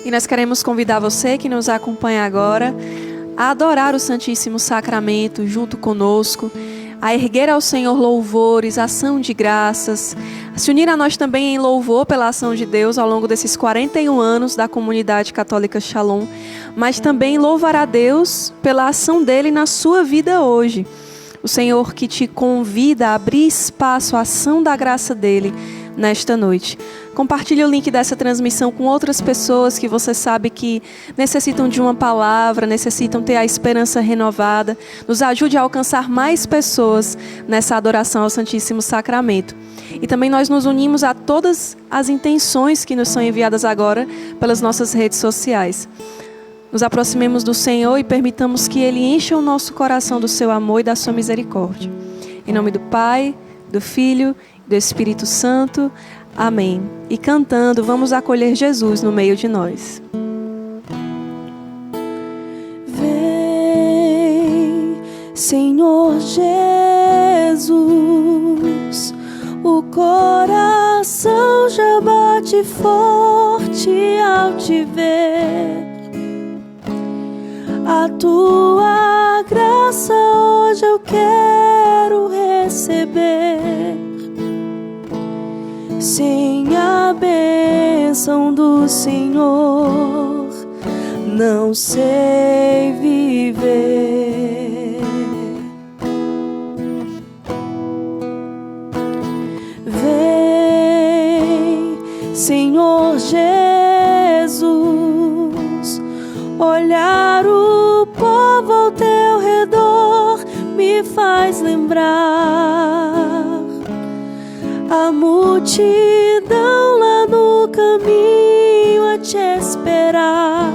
E nós queremos convidar você que nos acompanha agora a adorar o Santíssimo Sacramento junto conosco, a erguer ao Senhor louvores, ação de graças, a se unir a nós também em louvor pela ação de Deus ao longo desses 41 anos da comunidade católica Shalom, mas também louvar a Deus pela ação dele na sua vida hoje. O Senhor que te convida a abrir espaço à ação da graça dele nesta noite. Compartilhe o link dessa transmissão com outras pessoas que você sabe que necessitam de uma palavra, necessitam ter a esperança renovada. Nos ajude a alcançar mais pessoas nessa adoração ao Santíssimo Sacramento. E também nós nos unimos a todas as intenções que nos são enviadas agora pelas nossas redes sociais. Nos aproximemos do Senhor e permitamos que Ele encha o nosso coração do seu amor e da sua misericórdia. Em nome do Pai, do Filho e do Espírito Santo. Amém. E cantando, vamos acolher Jesus no meio de nós. Vem, Senhor Jesus, o coração já bate forte ao te ver. A tua graça hoje eu quero receber. Sem a bênção do Senhor, não sei viver. Vem, Senhor Jesus, olhar o povo ao teu redor me faz lembrar a multidão lá no caminho a te esperar.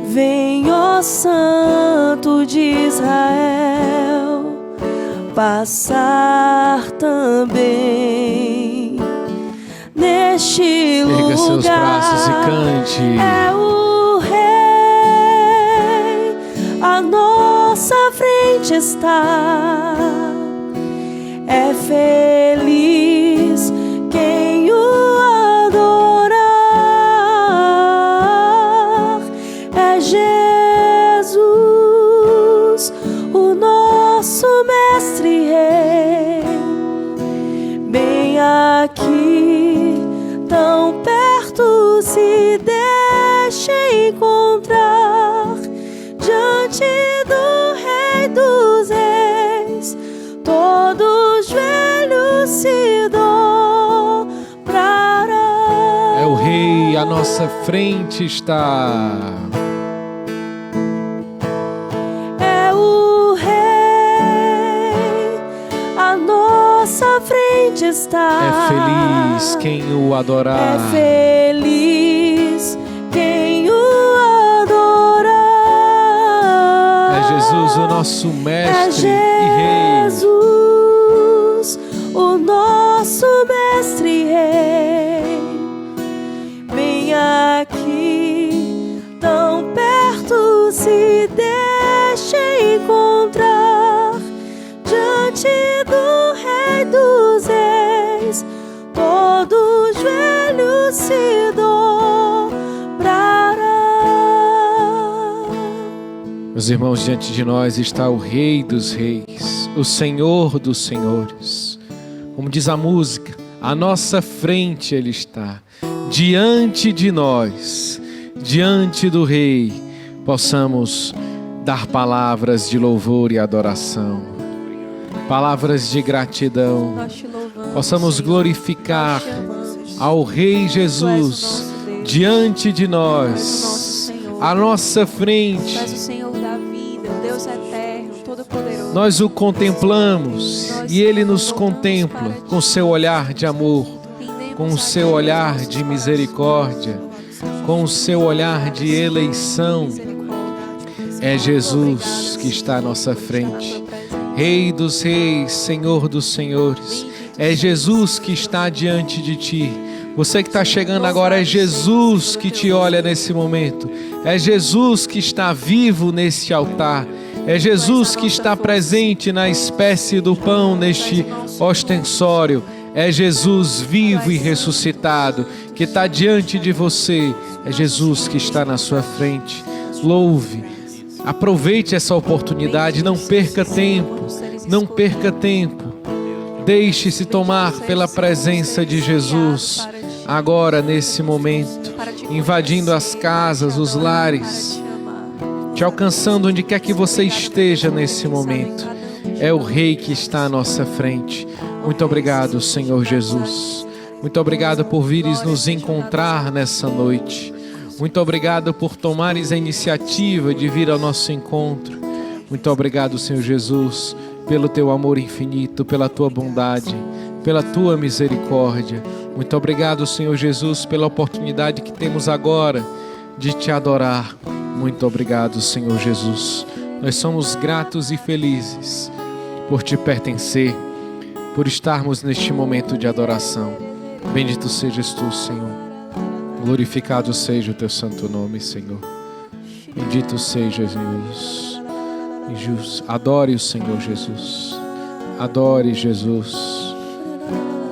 Vem, ó Santo de Israel, passar também neste lugar. Erga seus braços e cante. É o Rei, à nossa frente está. É feliz quem o adorar. É Jesus, o nosso Mestre Rei, bem aqui, tão perto, se deixa encontrar diante do Rei dos Reis. Todos joelhos se dobrarão. É o Rei, à nossa frente está. É o Rei, à nossa frente está. É feliz quem o adorar. É feliz quem o adorar. É Jesus, o nosso Mestre é e Rei. Jesus, o nosso Mestre e Rei, bem aqui, tão perto, se deixa encontrar diante do Rei dos Reis. Todos os joelhos se dobrarão. Meus irmãos, diante de nós está o Rei dos Reis, o Senhor dos Senhores. Como diz a música, à nossa frente Ele está. Diante de nós, diante do Rei, possamos dar palavras de louvor e adoração, palavras de gratidão. Possamos glorificar ao Rei Jesus diante de nós, à nossa frente. Nós o contemplamos e Ele nos contempla com seu olhar de amor, com o seu olhar de misericórdia, com o seu olhar de eleição. É Jesus que está à nossa frente, Rei dos Reis, Senhor dos Senhores. É Jesus que está diante de ti. Você que está chegando agora, é Jesus que te olha nesse momento. É Jesus que está vivo nesse altar. É Jesus que está presente na espécie do pão neste ostensório. É Jesus vivo e ressuscitado que está diante de você. É Jesus que está na sua frente. Louve, aproveite essa oportunidade, não perca tempo, não perca tempo. Deixe-se tomar pela presença de Jesus agora, nesse momento, invadindo as casas, os lares, te alcançando onde quer que você esteja nesse momento. É o Rei que está à nossa frente. Muito obrigado, Senhor Jesus. Muito obrigado por vires nos encontrar nessa noite. Muito obrigado por tomares a iniciativa de vir ao nosso encontro. Muito obrigado, Senhor Jesus, pelo teu amor infinito, pela tua bondade, pela tua misericórdia. Muito obrigado, Senhor Jesus, pela oportunidade que temos agora de te adorar. Muito obrigado, Senhor Jesus. Nós somos gratos e felizes por te pertencer, por estarmos neste momento de adoração. Bendito sejas tu, Senhor. Glorificado seja o teu santo nome, Senhor. Bendito seja Jesus. Adore o Senhor Jesus. Adore Jesus.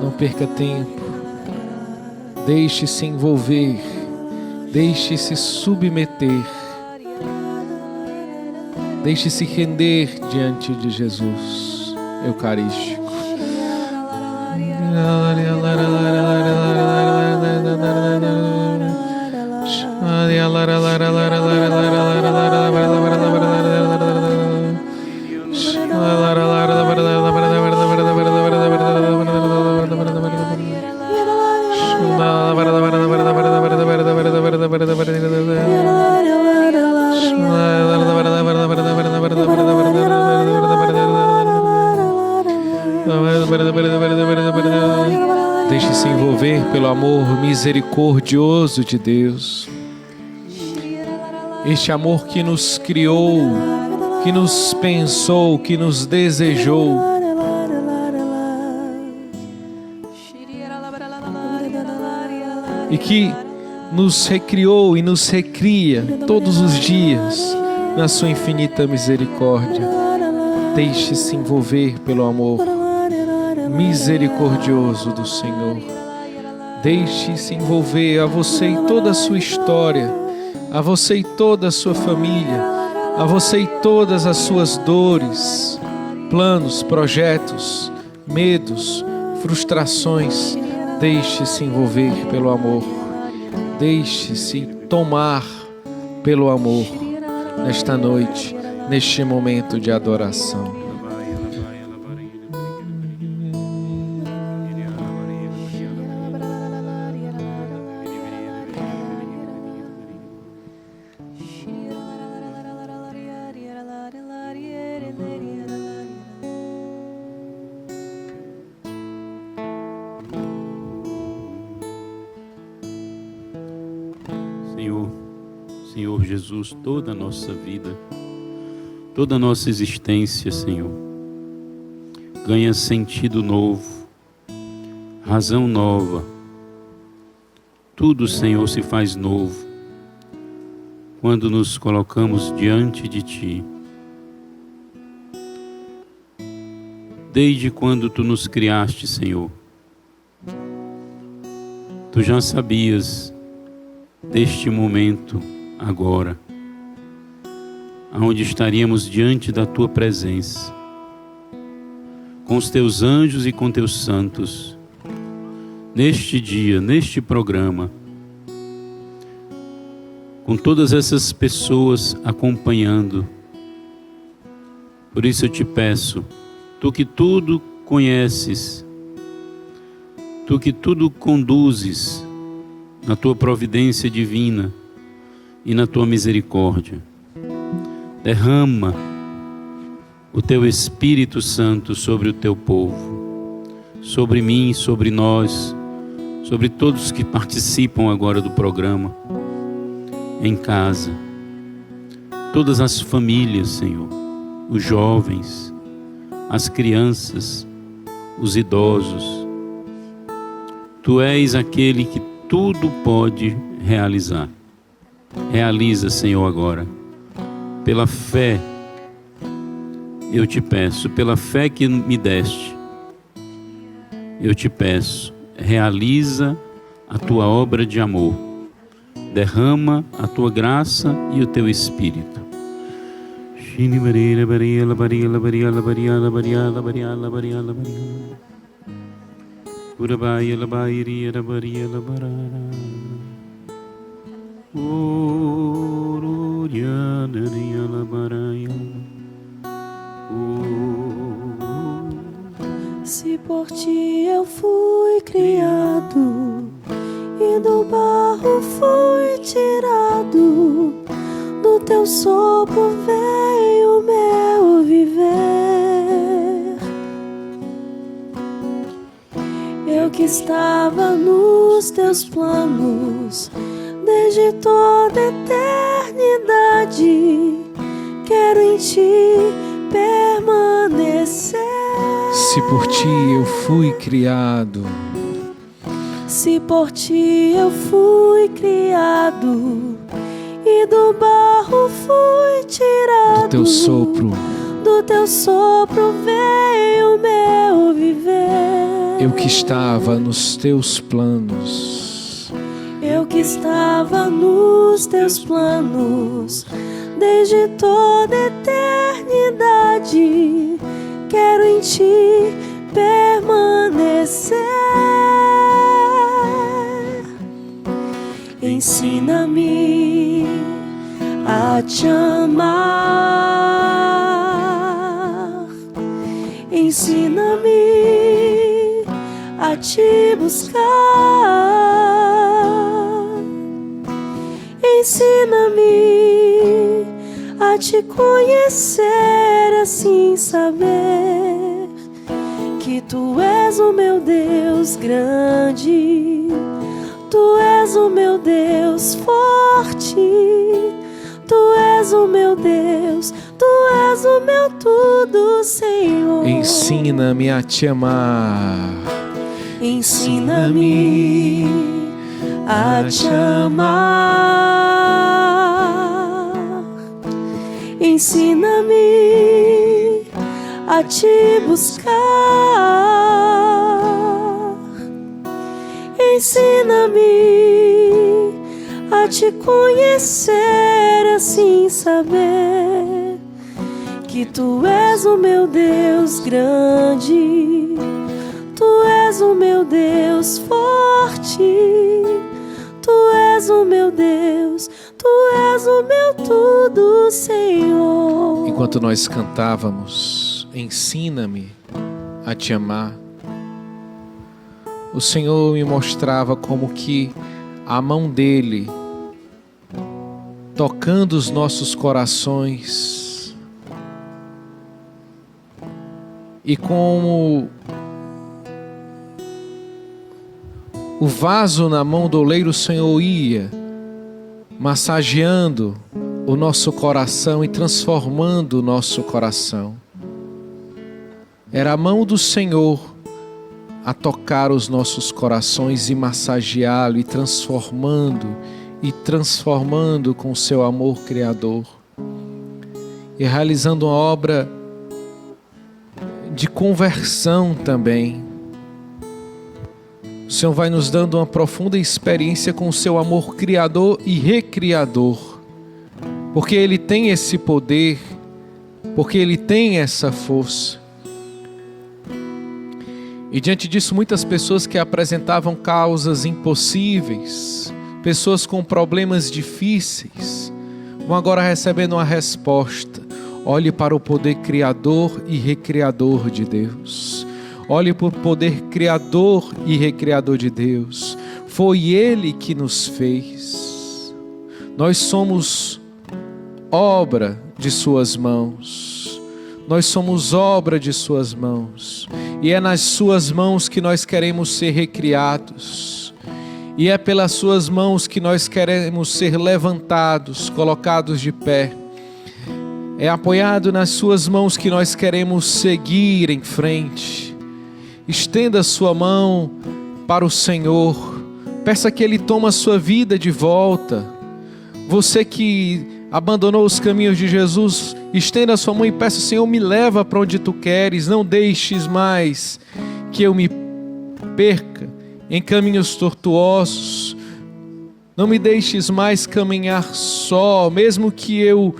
Não perca tempo. Deixe-se envolver. Deixe-se submeter. Deixe-se render diante de Jesus Eucarístico. Deixe-se envolver pelo amor misericordioso de Deus. Este amor que nos criou, que nos pensou, que nos desejou. E que nos recriou e nos recria todos os dias na sua infinita misericórdia. Deixe-se envolver pelo amor misericordioso do Senhor. Deixe-se envolver, a você e toda a sua história, a você e toda a sua família, a você e todas as suas dores, planos, projetos, medos, frustrações. Deixe-se envolver pelo amor. Deixe-se tomar pelo amor nesta noite, neste momento de adoração. Senhor Jesus, toda a nossa vida, toda a nossa existência, Senhor, ganha sentido novo, razão nova. Tudo, Senhor, se faz novo quando nos colocamos diante de Ti. Desde quando Tu nos criaste, Senhor, Tu já sabias deste momento agora, aonde estaríamos diante da Tua presença, com os Teus anjos e com Teus santos, neste dia, neste programa, com todas essas pessoas acompanhando. Por isso eu te peço, Tu que tudo conheces, Tu que tudo conduzes na Tua providência divina e na Tua misericórdia, derrama o Teu Espírito Santo sobre o Teu povo, sobre mim, sobre nós, sobre todos que participam agora do programa, em casa, todas as famílias, Senhor, os jovens, as crianças, os idosos. Tu és aquele que tudo pode realizar. Realiza, Senhor, agora. Pela fé, eu te peço, pela fé que me deste, eu te peço, realiza a tua obra de amor, derrama a tua graça e o teu Espírito. Se por ti eu fui criado e do barro fui tirado, do teu sopro veio o meu viver. Eu que estava nos teus planos desde toda a eternidade, quero em ti permanecer. Se por ti eu fui criado, se por ti eu fui criado e do barro fui tirado, do teu sopro veio o meu viver. Eu que estava nos teus planos, eu que estava nos teus planos desde toda a eternidade, quero em ti permanecer. Ensina-me a te amar, ensina-me a te buscar, ensina-me a te conhecer, assim saber que tu és o meu Deus grande, tu és o meu Deus forte, tu és o meu Deus, tu és o meu tudo, Senhor. Ensina-me a te amar, ensina-me a te amar, ensina-me a te buscar, ensina-me a te conhecer, assim saber que tu és o meu Deus grande, tu és o meu Deus forte, tu és o meu Deus, tu és o meu tudo, Senhor. Enquanto nós cantávamos, ensina-me a te amar, o Senhor me mostrava como que a mão dele tocando os nossos corações, e como o vaso na mão do oleiro, o Senhor ia massageando o nosso coração e transformando o nosso coração. Era a mão do Senhor a tocar os nossos corações e massageá-lo e transformando com o seu amor criador, e realizando uma obra de conversão também. O Senhor vai nos dando uma profunda experiência com o seu amor criador e recriador, porque Ele tem esse poder, porque Ele tem essa força. E diante disso, muitas pessoas que apresentavam causas impossíveis, pessoas com problemas difíceis, vão agora recebendo uma resposta. Olhe para o poder criador e recriador de Deus. Olhe para o poder criador e recriador de Deus. Foi Ele que nos fez. Nós somos obra de suas mãos. Nós somos obra de suas mãos. E é nas suas mãos que nós queremos ser recriados. E é pelas suas mãos que nós queremos ser levantados, colocados de pé. É apoiado nas suas mãos que nós queremos seguir em frente. Estenda a sua mão para o Senhor. Peça que Ele tome a sua vida de volta. Você que abandonou os caminhos de Jesus, estenda a sua mão e peça: Senhor, me leva para onde Tu queres. Não deixes mais que eu me perca em caminhos tortuosos. Não me deixes mais caminhar só, mesmo que eu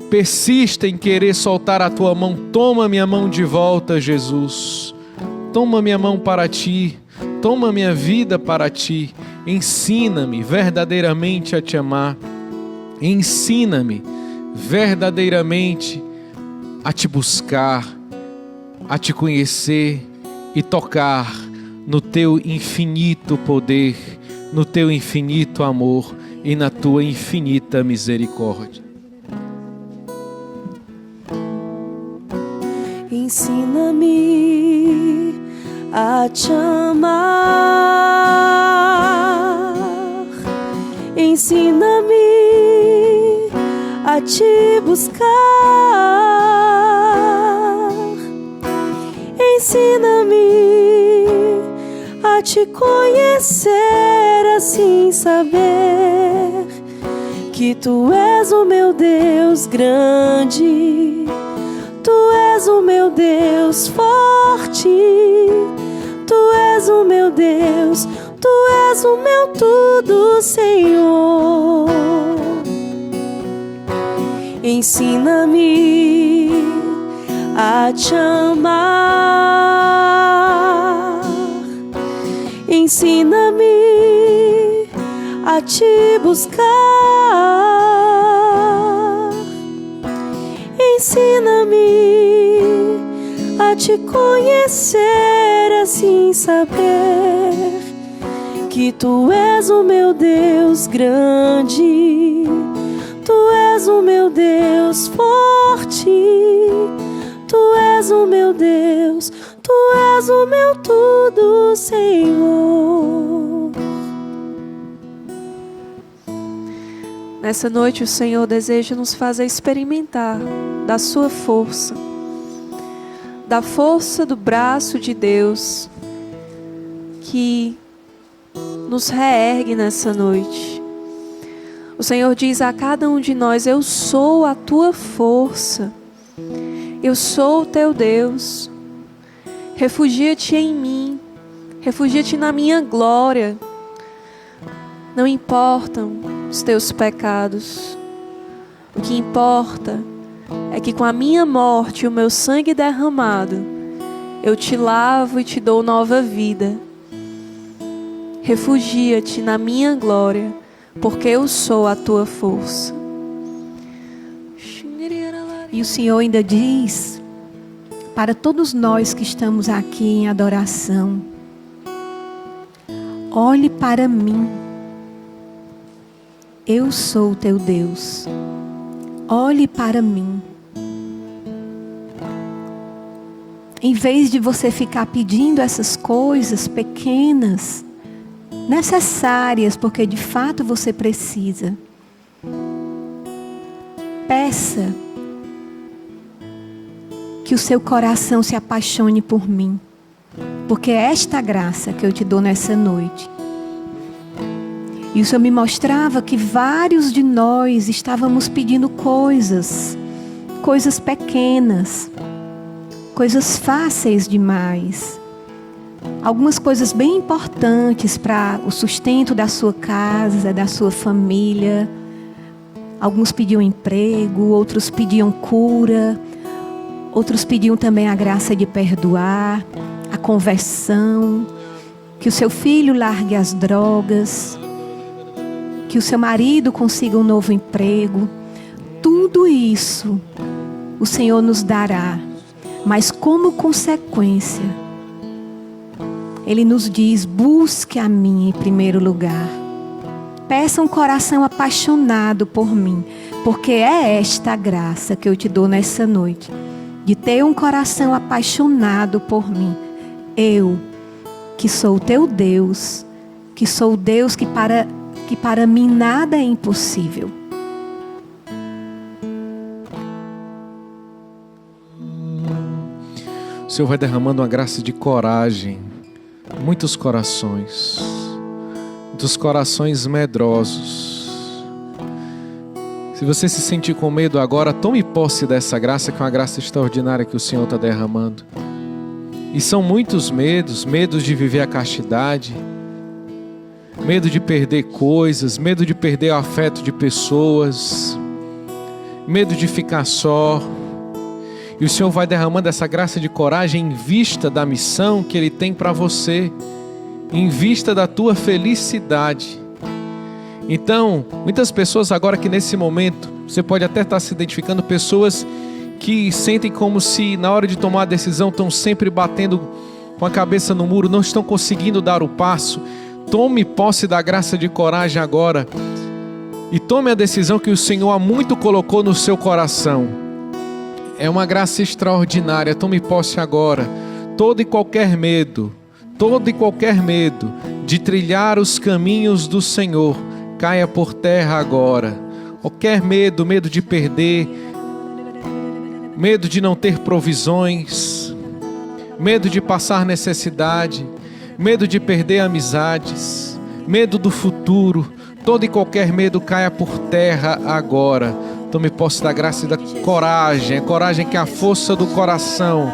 persista em querer soltar a tua mão. Toma minha mão de volta, Jesus. Toma minha mão para ti. Toma minha vida para ti. Ensina-me verdadeiramente a te amar. Ensina-me verdadeiramente a te buscar, a te conhecer e tocar no teu infinito poder, no teu infinito amor e na tua infinita misericórdia. Ensina-me a te amar, ensina-me a te buscar, ensina-me a te conhecer, assim saber que tu és o meu Deus grande, tu és o meu Deus forte, tu és o meu Deus, tu és o meu tudo, Senhor. Ensina-me a te amar, ensina-me a te buscar, ensina-me a te conhecer, assim saber que tu és o meu Deus grande, tu és o meu Deus forte, tu és o meu Deus, tu és o meu tudo, Senhor. Nessa noite o Senhor deseja nos fazer experimentar da sua força, da força do braço de Deus que nos reergue nessa noite. O Senhor diz a cada um de nós: eu sou a tua força, eu sou o teu Deus. Refugia-te em mim, refugia-te na minha glória. Não importam os teus pecados, o que importa é que com a minha morte e o meu sangue derramado, eu te lavo e te dou nova vida. Refugia-te na minha glória, porque eu sou a tua força. E o Senhor ainda diz para todos nós que estamos aqui em adoração: olhe para mim, eu sou o teu Deus. Olhe para mim. Em vez de você ficar pedindo essas coisas pequenas, necessárias, porque de fato você precisa, peça que o seu coração se apaixone por mim, porque é esta graça que eu te dou nessa noite. E o Senhor me mostrava que vários de nós estávamos pedindo coisas pequenas, coisas fáceis demais, algumas coisas bem importantes para o sustento da sua casa, da sua família. Alguns pediam emprego, outros pediam cura, outros pediam também a graça de perdoar, a conversão, que o seu filho largue as drogas, que o seu marido consiga um novo emprego. Tudo isso o Senhor nos dará, mas como consequência, Ele nos diz: busque a mim em primeiro lugar. Peça um coração apaixonado por mim, porque é esta graça que eu te dou nessa noite, de ter um coração apaixonado por mim. Eu, que sou o teu Deus, que sou o Deus que para mim nada é impossível. O Senhor vai derramando uma graça de coragem, muitos corações medrosos. Se você se sentir com medo agora, tome posse dessa graça, que é uma graça extraordinária que o Senhor está derramando. E são muitos medos, medos de viver a castidade, medo de perder coisas, medo de perder o afeto de pessoas, medo de ficar só. E o Senhor vai derramando essa graça de coragem em vista da missão que Ele tem para você, em vista da tua felicidade. Então, muitas pessoas agora que nesse momento, você pode até estar se identificando, pessoas que sentem como se na hora de tomar a decisão estão sempre batendo com a cabeça no muro, não estão conseguindo dar o passo. Tome posse da graça de coragem agora e tome a decisão que o Senhor há muito colocou no seu coração. É uma graça extraordinária. Tome posse agora. Todo e qualquer medo de trilhar os caminhos do Senhor, caia por terra agora. Qualquer medo de perder, medo de não ter provisões, medo de passar necessidade, medo de perder amizades, medo do futuro, todo e qualquer medo caia por terra agora. Tome posse da graça e da coragem, a coragem que é a força do coração.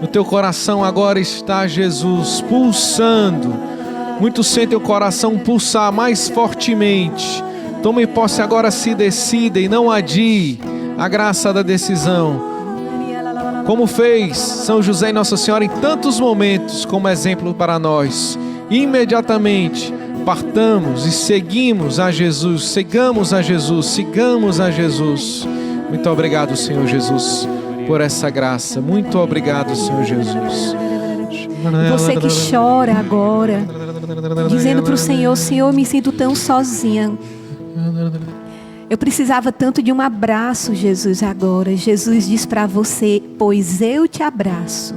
No teu coração agora está Jesus pulsando. Muitos sentem o coração pulsar mais fortemente. Tome posse agora, se decida e não adie a graça da decisão. Como fez São José e Nossa Senhora em tantos momentos, como exemplo para nós. Imediatamente partamos e seguimos a Jesus, sigamos a Jesus, sigamos a Jesus. Muito obrigado, Senhor Jesus, por essa graça. Muito obrigado, Senhor Jesus. Você que chora agora, dizendo para o Senhor: Senhor, eu me sinto tão sozinha. Eu precisava tanto de um abraço, Jesus, agora. Jesus diz para você: pois eu te abraço.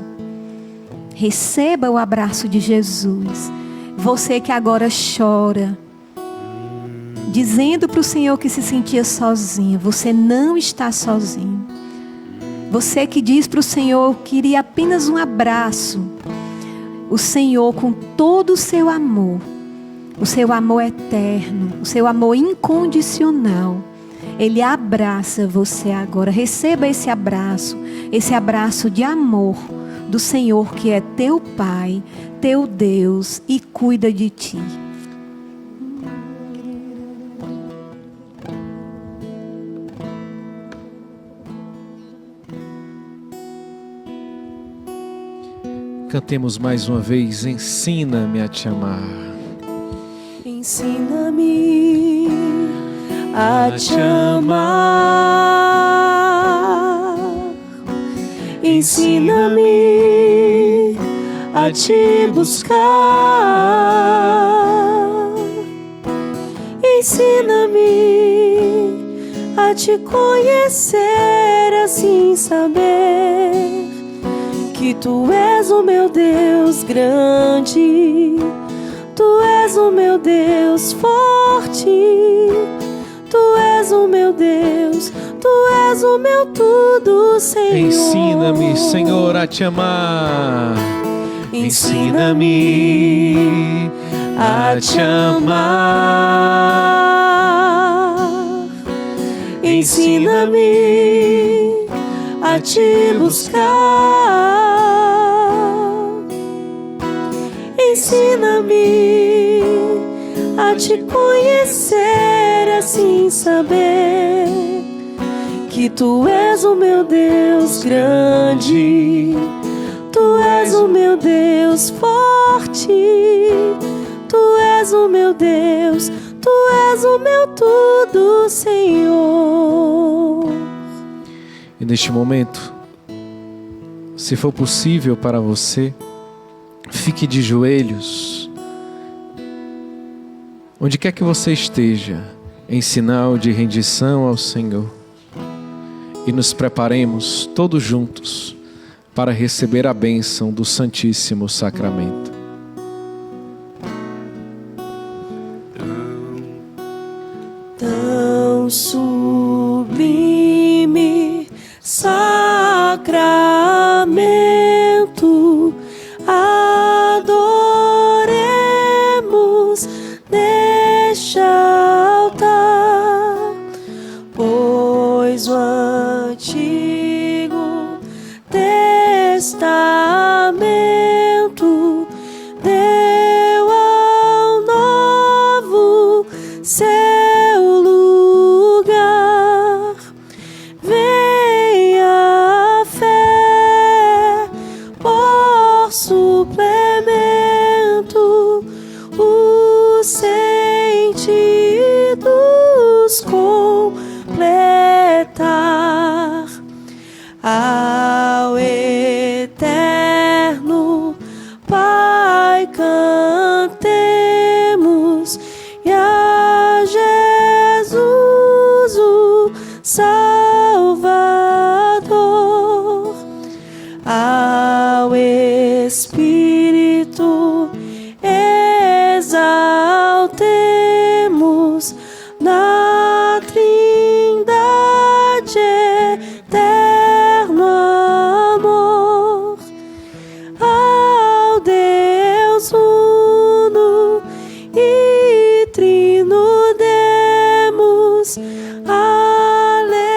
Receba o abraço de Jesus. Você que agora chora, dizendo para o Senhor que se sentia sozinha, você não está sozinho. Você que diz para o Senhor que queria apenas um abraço, o Senhor, com todo o seu amor eterno, o seu amor incondicional, Ele abraça você agora. Receba esse abraço de amor do Senhor, que é teu Pai, teu Deus, e cuida de ti. Cantemos mais uma vez: ensina-me a te amar. Ensina-me a te amar. Ensina-me a te buscar. Ensina-me a te conhecer, assim saber que tu és o meu Deus grande. Tu és o meu Deus forte, Tu és o meu Deus, Tu és o meu tudo, Senhor. Ensina-me, Senhor, a te amar. Ensina-me a te amar. Ensina-me a te buscar. Ensina-me a te conhecer, assim saber que Tu és o meu Deus grande, Tu és o meu Deus forte, Tu és o meu Deus, Tu és o meu tudo, Senhor. E neste momento, se for possível para você, fique de joelhos, onde quer que você esteja, em sinal de rendição ao Senhor, e nos preparemos todos juntos para receber a bênção do Santíssimo Sacramento. Tão sublime sacramento, adoremos neste altar, pois o Antigo Testamento por suplemento os sentidos completar. Ao eterno Pai cantemos, e a Jesus o Salvador. Ao Espírito exaltemos na Trindade eterno amor. Ao Deus uno e trino demos alegria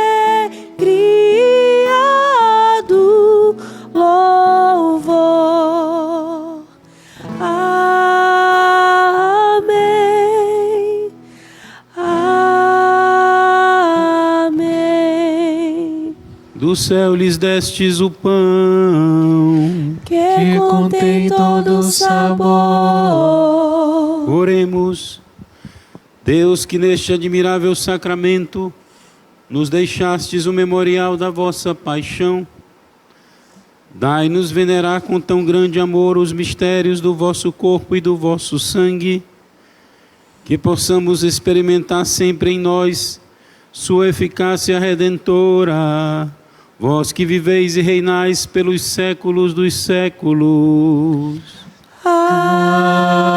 do louvor. Amém. Amém. Do céu lhes destes o pão, Que contém todo sabor. oremos. Deus, que neste admirável sacramento nos deixastes o memorial da vossa paixão, dai-nos venerar com tão grande amor os mistérios do vosso corpo e do vosso sangue, que possamos experimentar sempre em nós sua eficácia redentora, vós que viveis e reinais pelos séculos dos séculos. Amém.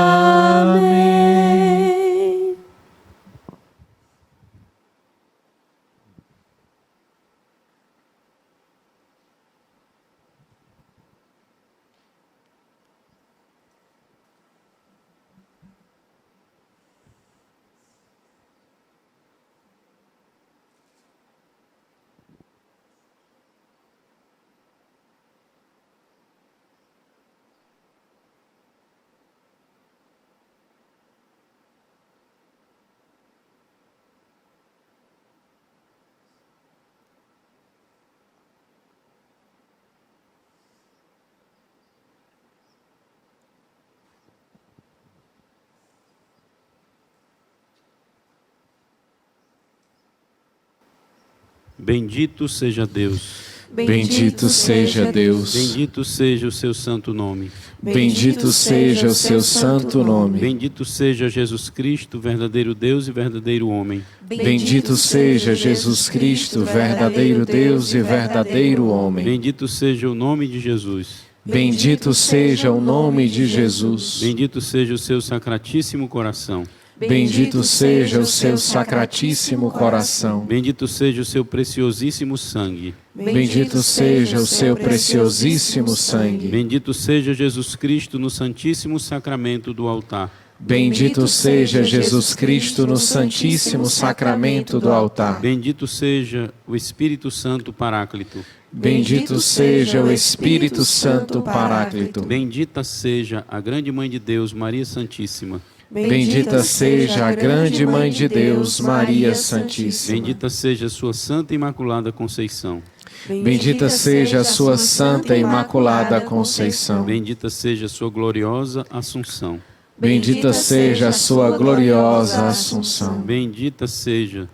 Bendito seja Deus. Bendito seja Deus. Bendito seja o seu santo nome. Bendito seja o seu santo nome. Bendito seja Jesus Cristo, verdadeiro Deus e verdadeiro homem. Bendito seja Jesus Cristo, verdadeiro Deus e verdadeiro homem. Bendito seja o nome de Jesus. Bendito seja o nome de Jesus. Bendito seja o seu sacratíssimo coração. Bendito seja o seu sacratíssimo coração. Bendito seja o seu preciosíssimo sangue. Bendito seja o seu preciosíssimo sangue. Bendito seja Jesus Cristo no santíssimo sacramento do altar. Bendito seja Jesus Cristo no santíssimo sacramento do altar. Bendito seja o Espírito Santo Paráclito. Bendito seja o Espírito Santo Paráclito. Bendita seja a grande Mãe de Deus, Maria Santíssima. Bendita seja a grande Mãe de Deus, Maria Santíssima. Bendita seja a sua Santa Imaculada Conceição. Bendita seja a sua Santa Imaculada Conceição. Bendita seja a sua gloriosa Assunção. Bendita seja a sua gloriosa Assunção. Bendito seja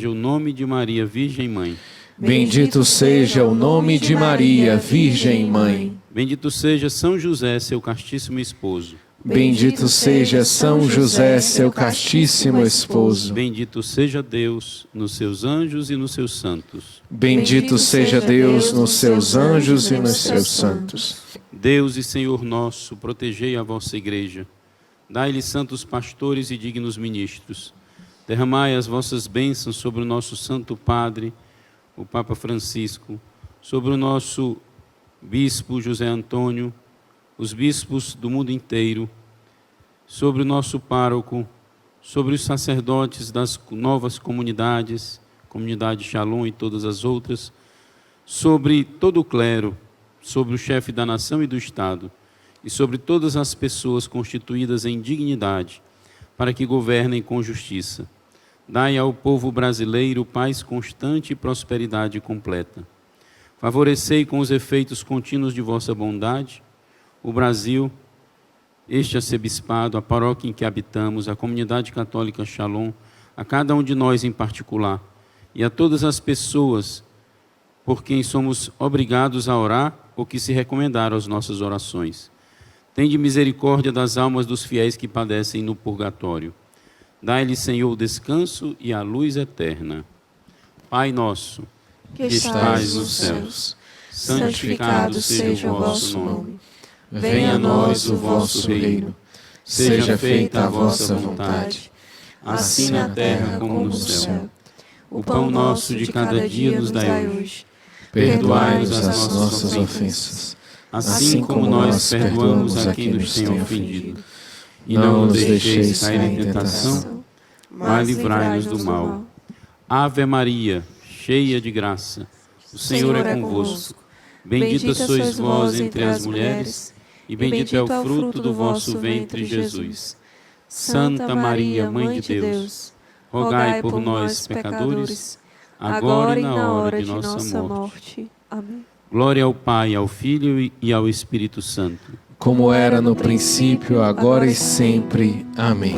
o nome de Maria, Virgem Mãe. Bendito seja o nome de Maria, Virgem Mãe. Bendito seja São José, seu castíssimo esposo. Bendito seja São José, seu castíssimo esposo. Bendito seja Deus nos seus anjos e nos seus santos. Bendito seja Deus nos seus anjos e nos seus santos. Deus e Senhor nosso, protegei a vossa igreja. Dai-lhe santos pastores e dignos ministros. Derramai as vossas bênçãos sobre o nosso Santo Padre, o Papa Francisco, sobre o nosso Bispo José Antônio, os bispos do mundo inteiro, sobre o nosso pároco, sobre os sacerdotes das novas comunidades, comunidade Shalom e todas as outras, sobre todo o clero, sobre o chefe da nação e do Estado, e sobre todas as pessoas constituídas em dignidade, para que governem com justiça. Dai ao povo brasileiro paz constante e prosperidade completa. Favorecei com os efeitos contínuos de vossa bondade o Brasil, este arcebispado, a paróquia em que habitamos, a comunidade católica Shalom, a cada um de nós em particular, e a todas as pessoas por quem somos obrigados a orar ou que se recomendaram às nossas orações. Tende misericórdia das almas dos fiéis que padecem no purgatório. Dai-lhes, Senhor, o descanso e a luz eterna. Pai nosso, que estais nos céus, santificado seja o vosso nome. Venha a nós o vosso reino. Seja feita a vossa vontade, assim na terra como no céu. O pão nosso de cada dia nos dai hoje. Perdoai-nos as nossas ofensas, assim como nós perdoamos a quem nos tem ofendido. E não nos deixeis cair em tentação, mas livrai-nos do mal. Ave Maria, cheia de graça, o Senhor é convosco. Bendita sois vós entre as mulheres, e bendito é o fruto do vosso ventre, Jesus. Santa Maria, Mãe de Deus, rogai por nós, pecadores, agora e na hora de nossa morte. Amém. Glória ao Pai, ao Filho e ao Espírito Santo. Como era no princípio, agora e sempre. Amém.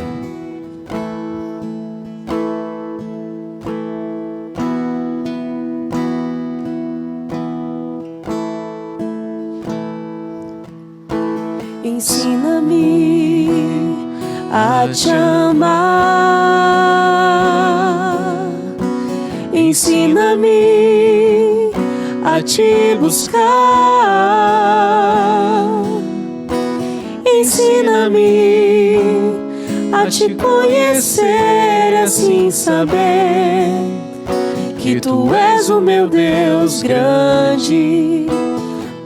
Ensina-me a te amar. Ensina-me a te buscar. Ensina-me a te conhecer, assim saber que tu és o meu Deus grande.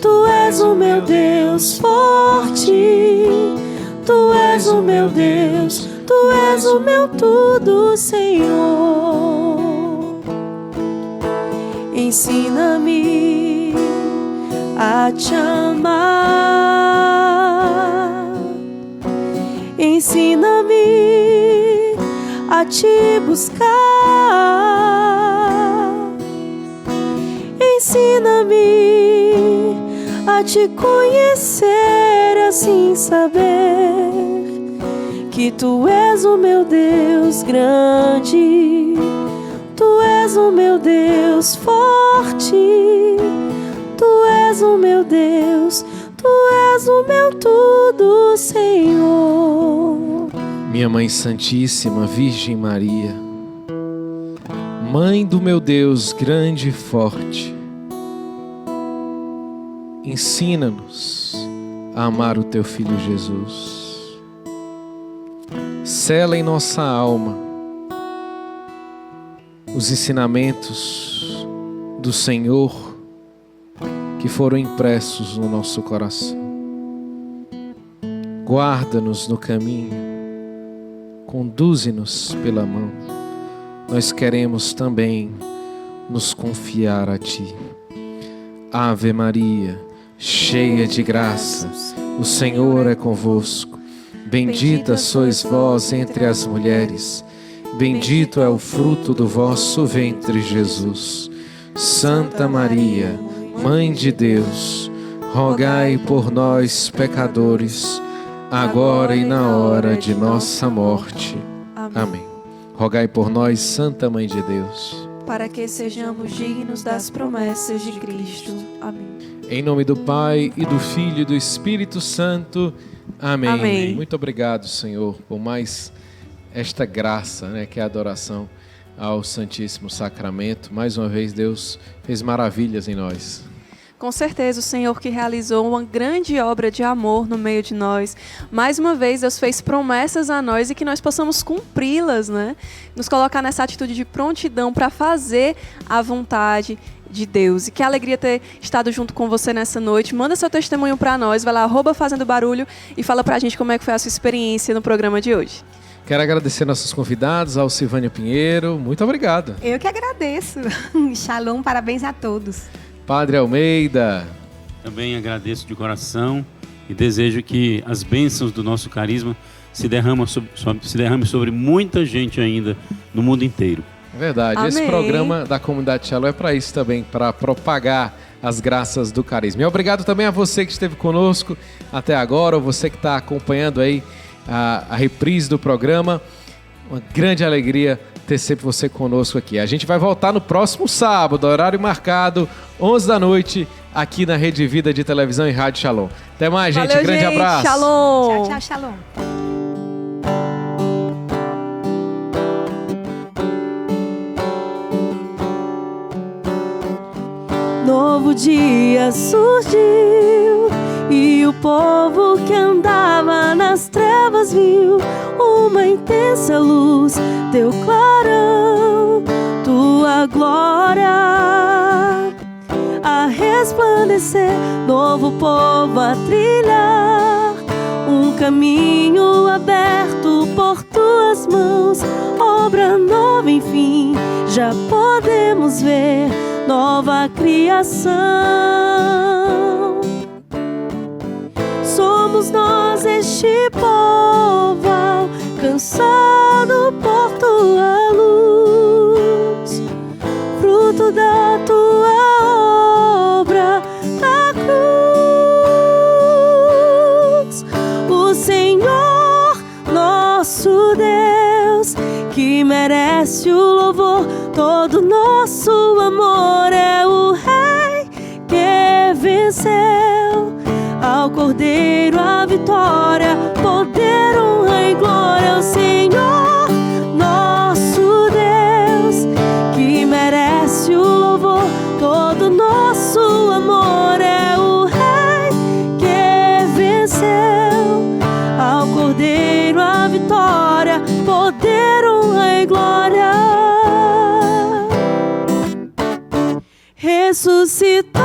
Tu és o meu Deus forte, Tu és o meu Deus, Tu és o meu tudo, Senhor. Ensina-me a te amar. Ensina-me a te buscar. Ensina-me a te conhecer, assim saber que Tu és o meu Deus grande, Tu és o meu Deus forte, Tu és o meu Deus, Tu és o meu tudo, Senhor. Minha Mãe Santíssima, Virgem Maria, Mãe do meu Deus grande e forte, ensina-nos a amar o Teu Filho Jesus. Sela em nossa alma os ensinamentos do Senhor que foram impressos no nosso coração. Guarda-nos no caminho, conduze-nos pela mão. Nós queremos também nos confiar a Ti. Ave Maria, cheia de graça, o Senhor é convosco. Bendita sois vós entre as mulheres, bendito é o fruto do vosso ventre, Jesus. Santa Maria, Mãe de Deus, rogai por nós, pecadores, agora e na hora de nossa morte. Amém. Rogai por nós, Santa Mãe de Deus, para que sejamos dignos das promessas de Cristo. Amém. Em nome do Pai, e do Filho e do Espírito Santo. Amém. Amém. Muito obrigado, Senhor, por mais esta graça, que é a adoração ao Santíssimo Sacramento. Mais uma vez, Deus fez maravilhas em nós. Com certeza, o Senhor que realizou uma grande obra de amor no meio de nós. Mais uma vez, Deus fez promessas a nós e que nós possamos cumpri-las, Nos colocar nessa atitude de prontidão para fazer a vontade de Deus. E que alegria ter estado junto com você nessa noite. Manda seu testemunho para nós, vai lá, @Fazendo Barulho, e fala pra gente como é que foi a sua experiência no programa de hoje. Quero agradecer nossos convidados, ao Silvânia Pinheiro. Muito obrigado. Eu que agradeço. Shalom, parabéns a todos. Padre Almeida. Também agradeço de coração e desejo que as bênçãos do nosso carisma se derramem sobre muita gente ainda no mundo inteiro. É verdade. Amém. Esse programa da Comunidade Shalom é para isso também, para propagar as graças do carisma. E obrigado também a você que esteve conosco até agora, ou você que está acompanhando aí a reprise do programa. Uma grande alegria ter sempre você conosco aqui. A gente vai voltar no próximo sábado, horário marcado, 11 da noite, aqui na Rede Vida de Televisão e Rádio Shalom. Até mais, gente. Valeu, Grande gente. abraço. Shalom. Tchau, tchau, shalom. Novo dia surgiu e o povo que andava nas trevas viu uma intensa luz, teu clarão, tua glória a resplandecer, novo povo a trilhar, um caminho aberto por tuas mãos, obra nova enfim, já podemos ver nova criação. Somos nós este povo alcançado por tua luz, fruto da tua obra da cruz. O Senhor, nosso Deus, que merece o louvor, todo nosso amor, é o Rei que venceu, ao Cordeiro a vitória, poder, honra e glória. O Senhor, nosso Deus, que merece o louvor, todo nosso amor, é o Rei que venceu, ao Cordeiro a vitória, poder, honra e glória. Ressuscitou,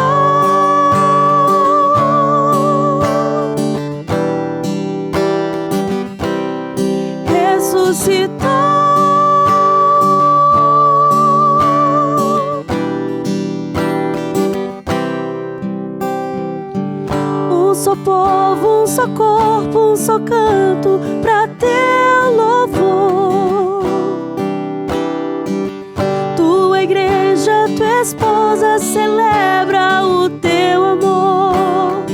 ressuscitou. Um só povo, um só corpo, um só canto pra teu louvor. Tua igreja, tua esposa celebra o teu amor.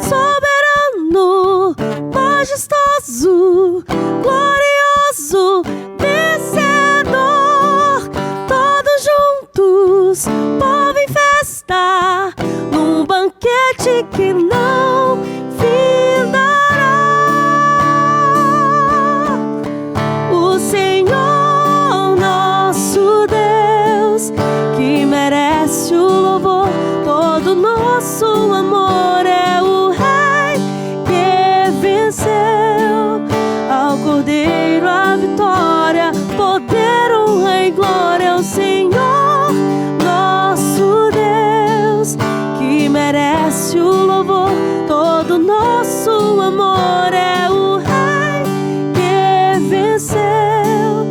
Soberano, majestoso, glorioso, vencedor, todos juntos, povo em festa, num banquete que não findará. O Senhor, nosso Deus, que merece o louvor, todo nosso amor, é o Rei que venceu, ao Cordeiro a vitória, poder, honra e glória. O Senhor, nosso Deus, que merece o louvor, todo nosso amor, é o Rei que venceu,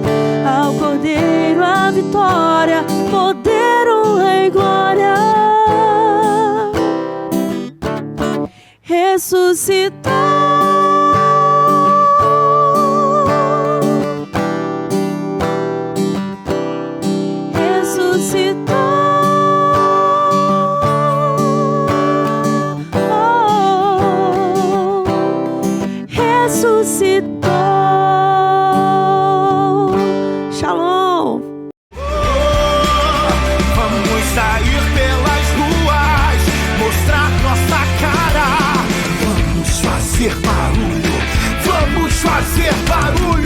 ao Cordeiro a vitória, poder, honra e glória. Ressuscitou, ressuscitou, ressuscitou. Shalom. Vamos sair pelas ruas, mostrar nossa cara. Vamos fazer barulho, vamos fazer barulho.